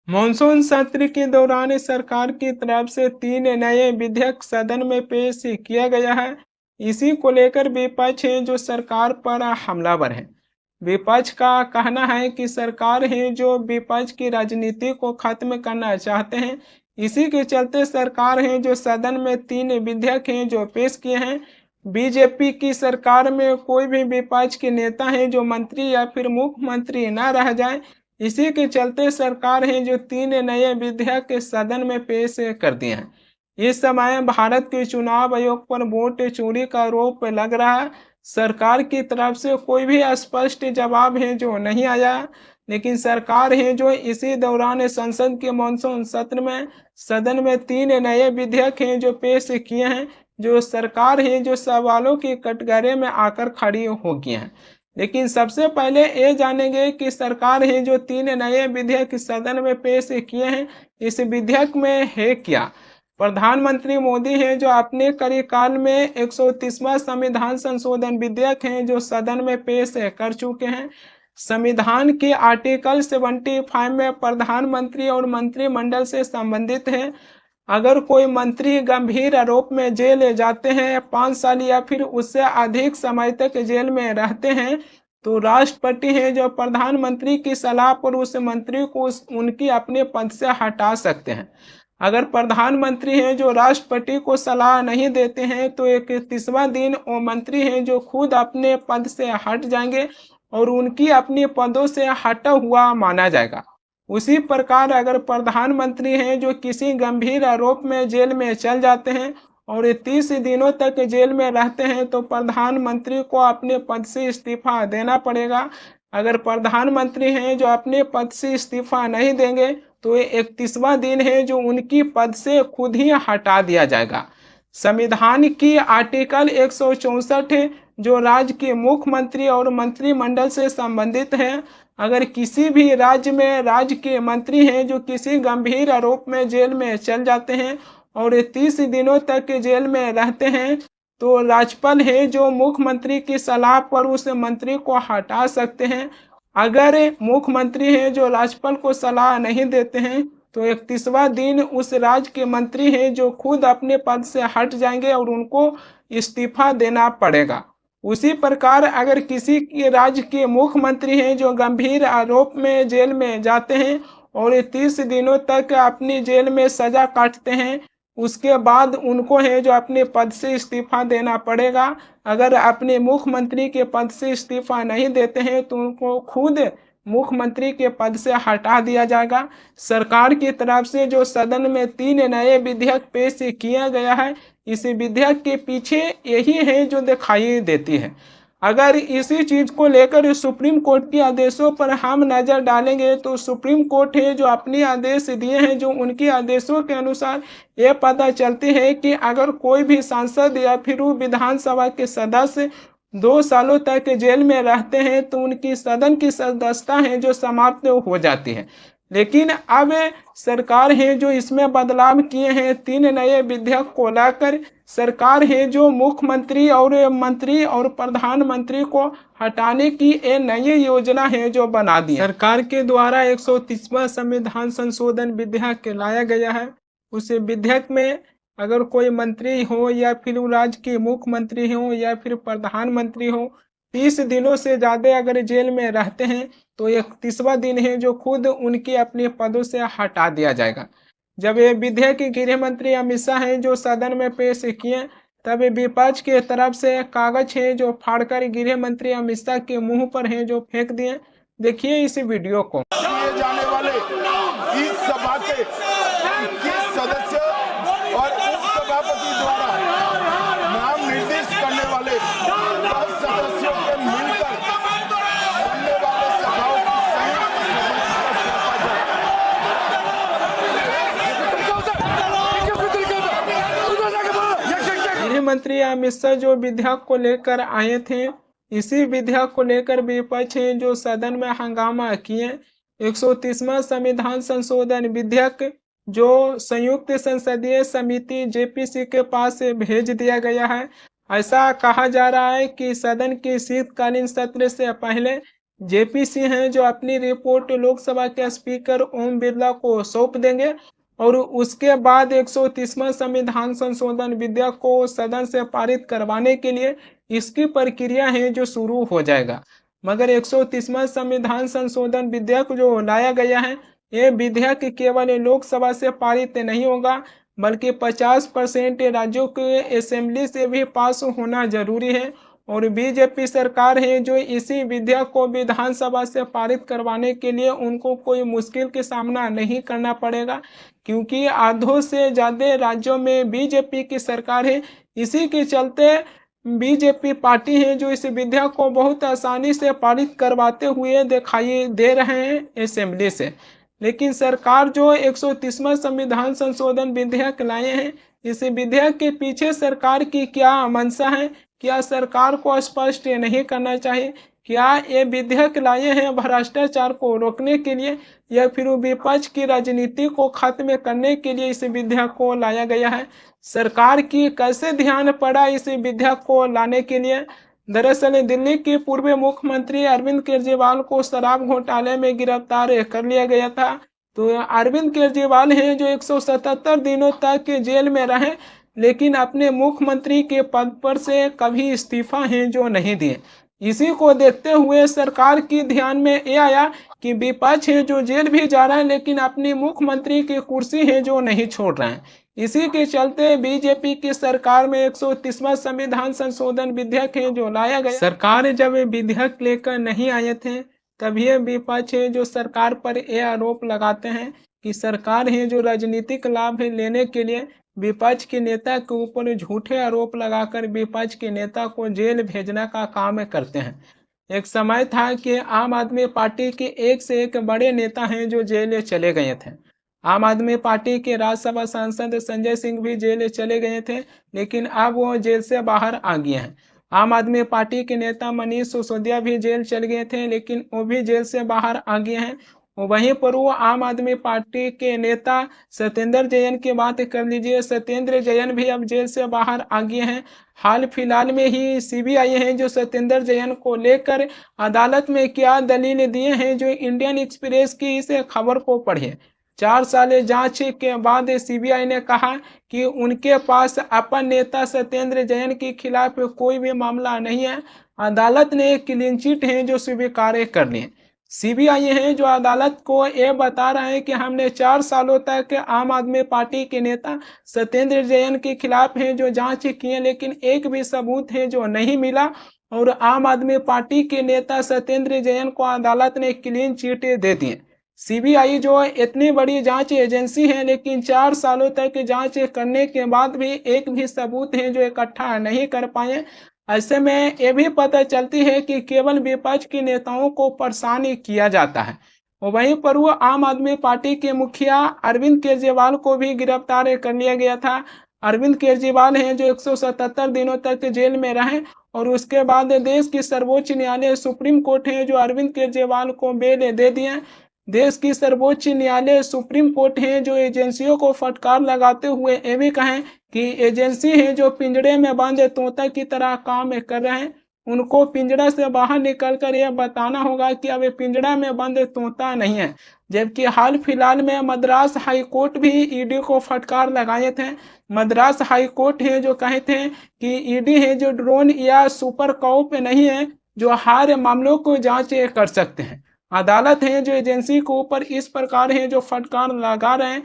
Monsoon सत्र के दौरान सरकार की तरफ से 3 नए विधेयक सदन में पेश किया गया है। इसी को लेकर विपक्ष है जो सरकार पर हमलावर है। विपक्ष का कहना है कि सरकार है जो विपक्ष की राजनीति को खत्म करना चाहते हैं। इसी के चलते सरकार है जो सदन में 3 विधेयक हैं जो पेश किए हैं। बीजेपी की सरकार में कोई भी विपक्ष के नेता है जो मंत्री या फिर मुख्यमंत्री न रह जाए, इसी के चलते सरकार है जो 3 नए विधेयक सदन में पेश कर दिए हैं। इस समय भारत के चुनाव आयोग पर वोट चोरी का आरोप लग रहा है। सरकार की तरफ से कोई भी स्पष्ट जवाब है जो नहीं आया, लेकिन सरकार है जो इसी दौरान संसद के मानसून सत्र में सदन में 3 नए विधेयक हैं जो पेश किए हैं, जो सरकार है जो सवालों की कटघरे में आकर खड़ी हो गई हैं। लेकिन सबसे पहले ये जानेंगे कि सरकार है जो 3 नए विधेयक सदन में पेश किए हैं, इस विधेयक में है क्या। प्रधानमंत्री मोदी है जो अपने कार्यकाल में 130वां संविधान संशोधन विधेयक है जो सदन में पेश कर चुके हैं। संविधान के आर्टिकल 75 में प्रधानमंत्री और मंत्रिमंडल से संबंधित है। अगर कोई मंत्री गंभीर आरोप में जेल जाते हैं, 5 साल या फिर उससे अधिक समय तक जेल में रहते हैं, तो राष्ट्रपति है जो प्रधानमंत्री की सलाह पर उस मंत्री को उनकी अपने पद से हटा सकते हैं। अगर प्रधानमंत्री है जो राष्ट्रपति को सलाह नहीं देते हैं, तो 31वां दिन वो मंत्री हैं जो खुद अपने पद से हट जाएंगे और उनकी अपने पदों से हटा हुआ माना जाएगा। उसी प्रकार अगर प्रधानमंत्री हैं जो किसी गंभीर आरोप में जेल में चल जाते हैं और 30 दिनों तक जेल में रहते हैं, तो प्रधानमंत्री को अपने पद से इस्तीफा देना पड़ेगा। अगर प्रधानमंत्री हैं जो अपने पद से इस्तीफा नहीं देंगे, तो 31वां दिन है जो उनकी पद से खुद ही हटा दिया जाएगा। संविधान की आर्टिकल 164 जो राज्य के मुख्यमंत्री और मंत्रिमंडल से संबंधित है। अगर किसी भी राज्य में राज्य के मंत्री हैं जो किसी गंभीर आरोप में जेल में चल जाते हैं और 30 दिनों तक जेल में रहते हैं, तो राज्यपाल है जो मुख्यमंत्री की सलाह पर उस मंत्री को हटा सकते हैं। अगर मुख्यमंत्री है जो राज्यपाल को सलाह नहीं देते हैं, तो 31वां दिन उस राज्य के मंत्री हैं जो खुद अपने पद से हट जाएंगे और उनको इस्तीफा देना पड़ेगा। उसी प्रकार अगर किसी के राज्य के मुख्यमंत्री हैं जो गंभीर आरोप में जेल में जाते हैं और 30 दिनों तक अपनी जेल में सजा काटते हैं, उसके बाद उनको है जो अपने पद से इस्तीफा देना पड़ेगा। अगर अपने मुख्यमंत्री के पद से इस्तीफा नहीं देते हैं, तो उनको खुद मुख्यमंत्री के पद से हटा दिया जाएगा। सरकार की तरफ से जो सदन में 3 नए विधेयक पेश किया गया है, इस विधेयक के पीछे यही है जो दिखाई देती है। अगर इसी चीज को लेकर सुप्रीम कोर्ट के आदेशों पर हम नजर डालेंगे, तो सुप्रीम कोर्ट है जो अपने आदेश दिए हैं, जो उनके आदेशों के अनुसार ये पता चलती है कि अगर कोई भी सांसद या फिर विधानसभा के सदस्य 2 सालों तक जेल में रहते हैं, तो उनकी सदन की सदस्यता है जो समाप्त हो जाती है। लेकिन अब सरकार है जो इसमें बदलाव किए हैं। 3 नए विधेयक को लाकर सरकार है जो मुख्यमंत्री और मंत्री और प्रधानमंत्री को हटाने की एक नई योजना है जो बना दी। सरकार के द्वारा 130वां संविधान संशोधन विधेयक लाया गया है। उस विधेयक में अगर कोई मंत्री हो या फिर राज्य के मुख्यमंत्री हो या फिर प्रधानमंत्री हो, 30 दिनों से ज़्यादा अगर जेल में रहते हैं, तो 31वां दिन है जो खुद उनके अपने पदों से हटा दिया जाएगा। जब ये विधेयक गृह मंत्री अमित शाह हैं जो सदन में पेश किए, तब विपक्ष के तरफ से कागज है जो फाड़कर गृह मंत्री अमित शाह के मुंह पर है जो फेंक दिए। देखिए इस वीडियो को। जाने वाले इस सभा के 21 सदस्य और उपसभापति द्वारा नाम निर्दिष्ट करने वाले 10 सदस्यों के मिलकर बनने वाले सभाओं की संयुक्त गृह मंत्री अमित शाह जो विधेयक को लेकर आए थे, इसी विधेयक को लेकर विपक्ष है जो सदन में हंगामा किए। 130वां संविधान संशोधन विधेयक जो संयुक्त संसदीय समिति जेपीसी के पास भेज दिया गया है। ऐसा कहा जा रहा है कि सदन के शीतकालीन सत्र से पहले जेपीसी हैं जो अपनी रिपोर्ट लोकसभा के स्पीकर ओम बिरला को सौंप देंगे और उसके बाद 130वां संविधान संशोधन विधेयक को सदन से पारित करवाने के लिए इसकी प्रक्रिया है जो शुरू हो जाएगा। मगर 130वां संविधान संशोधन विधेयक जो लाया गया है, ये विधेयक केवल लोकसभा से पारित नहीं होगा बल्कि 50% राज्यों के असेंबली से भी पास होना जरूरी है। और बीजेपी सरकार है जो इसी विधेयक को विधानसभा से पारित करवाने के लिए उनको कोई मुश्किल का सामना नहीं करना पड़ेगा, क्योंकि आधों से ज़्यादा राज्यों में बीजेपी की सरकार है। इसी के चलते बीजेपी पार्टी है जो इस विधेयक को बहुत आसानी से पारित करवाते हुए दिखाई दे रहे हैं असेंबली से। लेकिन सरकार जो 130वां संविधान संशोधन विधेयक लाए हैं, इस विधेयक के पीछे सरकार की क्या मंशा है, क्या सरकार को स्पष्ट नहीं करना चाहिए? क्या ये विधेयक लाए हैं भ्रष्टाचार को रोकने के लिए या फिर विपक्ष की राजनीति को खत्म करने के लिए इस विधेयक को लाया गया है? सरकार की कैसे ध्यान पड़ा इस विधेयक को लाने के लिए? दरअसल दिल्ली के पूर्व मुख्यमंत्री अरविंद केजरीवाल को शराब घोटाले में गिरफ्तार कर लिया गया था। तो अरविंद केजरीवाल हैं जो 177 दिनों तक जेल में रहे, लेकिन अपने मुख्यमंत्री के पद पर से कभी इस्तीफा है जो नहीं दिए। इसी को देखते हुए सरकार की ध्यान में ये आया कि विपक्ष है जो जेल भी जा रहा है लेकिन अपनी मुख्यमंत्री की कुर्सी है जो नहीं छोड़ रहे हैं। इसी के चलते बीजेपी की सरकार में 130वां संविधान संशोधन विधेयक है जो लाया गया। सरकार जब विधेयक लेकर नहीं आए थे तभी विपक्ष है जो सरकार पर यह आरोप लगाते हैं कि सरकार है जो राजनीतिक लाभ लेने के लिए विपक्ष के नेता के ऊपर झूठे आरोप लगाकर विपक्ष के नेता को जेल भेजने का काम करते हैं। एक समय था कि आम आदमी पार्टी के एक से एक बड़े नेता हैं जो जेल चले गए थे। आम आदमी पार्टी के राज्यसभा सांसद संजय सिंह भी जेल चले गए थे, लेकिन अब वो जेल से बाहर आ गए हैं। आम आदमी पार्टी के नेता मनीष सिसोदिया भी जेल चले गए थे, लेकिन वो भी जेल से बाहर आ गए हैं। वहीं पर वो आम आदमी पार्टी के नेता सत्येंद्र जैन की बात कर लीजिए, सत्येंद्र जैन भी अब जेल से बाहर आ गए हैं। हाल फिलहाल में ही सीबीआई हैं जो सत्येंद्र जैन को लेकर अदालत में क्या दलील दिए हैं, जो इंडियन एक्सप्रेस की इस खबर को पढ़िए। 4 साल जांच के बाद सीबीआई ने कहा कि उनके पास अपन नेता सत्येंद्र जैन के खिलाफ कोई भी मामला नहीं है। अदालत ने क्लीन चिट है जो स्वीकार कर ली। सीबीआई है जो अदालत को ये बता रहा है कि हमने 4 सालों तक आम आदमी पार्टी के नेता सत्येंद्र जैन के खिलाफ है जो जांच किए, लेकिन एक भी सबूत है जो नहीं मिला और आम आदमी पार्टी के नेता सत्येंद्र जैन को अदालत ने क्लीन चिट दे दिए। सीबीआई जो इतनी बड़ी जांच एजेंसी है, लेकिन 4 सालों तक जांच करने के बाद भी एक भी सबूत है जो इकट्ठा नहीं कर पाए। ऐसे में ये भी पता चलती है कि केवल विपक्ष के नेताओं को परेशान किया जाता है। और वहीं पर वो आम आदमी पार्टी के मुखिया अरविंद केजरीवाल को भी गिरफ्तार कर लिया गया था। अरविंद केजरीवाल हैं जो 177 दिनों तक जेल में रहे और उसके बाद देश की सर्वोच्च न्यायालय सुप्रीम कोर्ट है जो अरविंद केजरीवाल को बेल दे दिए। देश की सर्वोच्च न्यायालय सुप्रीम कोर्ट है जो एजेंसियों को फटकार लगाते हुए ये भी कहें कि एजेंसी है जो पिंजड़े में बंद तोता की तरह काम कर रहे हैं, उनको पिंजड़ा से बाहर निकलकर यह बताना होगा कि अब पिंजड़ा में बंद तोता नहीं है। जबकि हाल फिलहाल में मद्रास हाई कोर्ट भी ईडी को फटकार लगाए थे। मद्रास हाई कोर्ट है जो कहे थे कि ईडी है जो ड्रोन या सुपर कॉप नहीं है जो हर मामलों को जांच कर सकते हैं। अदालत है जो एजेंसी के ऊपर इस प्रकार है जो फटकार लगा रहे हैं